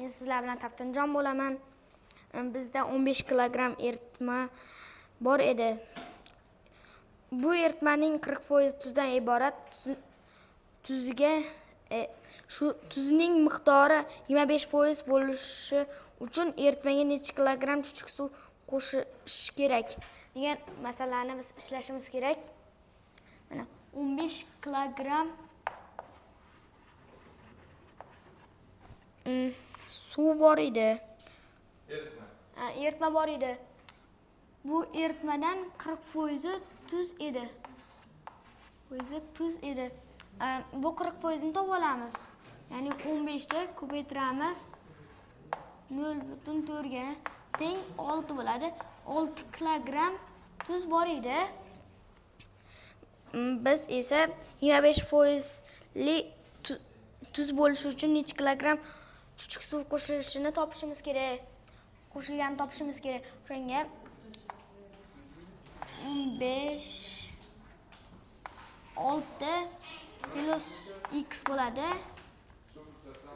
Men sizlar bilan Taftinjon bo'laman. Bizda 15 kilogramm eritma bor edi. Bu eritmaning 40% tuzdan iborat. Shu tuzning miqdori 25% bo'lishi uchun eritmaga necha kilogramm chuchuk suv qo'shish kerak degan masalani biz ishlashimiz kerak. Mana 15 kilogramm suv bor edi. Eritma bor edi. Bu eritmadan 40% tuz edi. Bu 40%ni topib olamiz. Ya'ni 15 ga ko'paytiramiz. 0.4 ga teng 6 bo'ladi. 6 kilogramm tuz bor edi. Biz esa 25%li tuz bo'lishi uchun necha kilogramm chuchuk suv qo'shilishini topishimiz kerak. Qo'shilganini topishimiz kerak. O'shanga 15 6 plus x bo'ladi.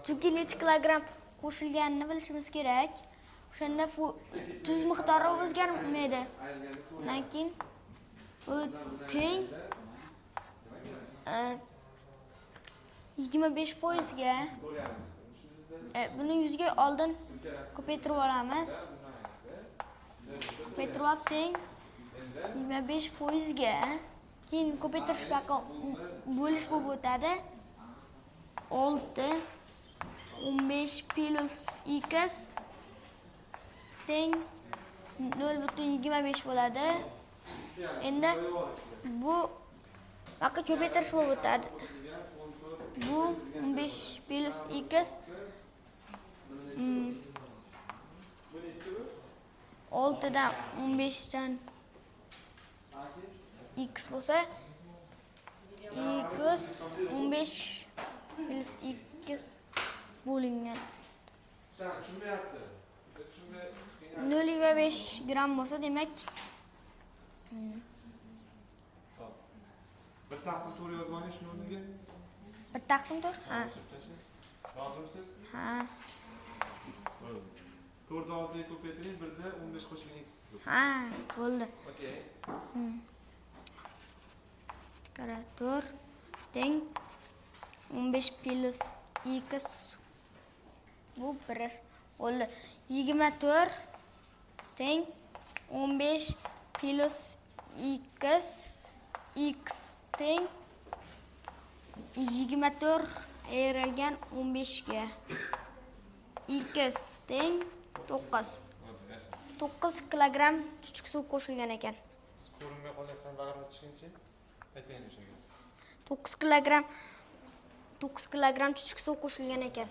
Chunki necha kilogramm qo'shilganini bilishimiz kerak. O'shanda tuz miqdori o'zgarmaydi. Undan keyin bu teng 25% ga buni 100 ga oldin ko'paytirib olamiz. Ko'paytirib olib teng 25% ga keyin ko'paytirish baqa bo'lish bo'lib o'tadi. 6 15 plus x teng 0.25 bo'ladi. Endi bu baqa ko'paytirish bo'lib o'tadi. Bu 15 plus x 6 dan 15 dan x bo'lsa x 15 plus x bo'lingan 0.5 gram bo'lsa demak bir taqsim to'g'ri yozib oling shuni o'rniga. Bir taqsim to'g'ri? Ha. Rozimisiz? Ha. 4 da 6 ga ko'paytiring, 1 da 15 qo'shilgan x. Ha, bo'ldi. Okey. Qara 4 teng 15 plus x bu 1 bo'ldi. 24 teng 15 plus x teng 24 ayrilgan 15 ga x teng 9. 9 kilogramm chuchuk suv qo'shilgan ekan. Ko'rinmay qolyapsan bag'rim chiqinchi. Ayting o'shaga. 9 kilogramm chuchuk suv qo'shilgan ekan.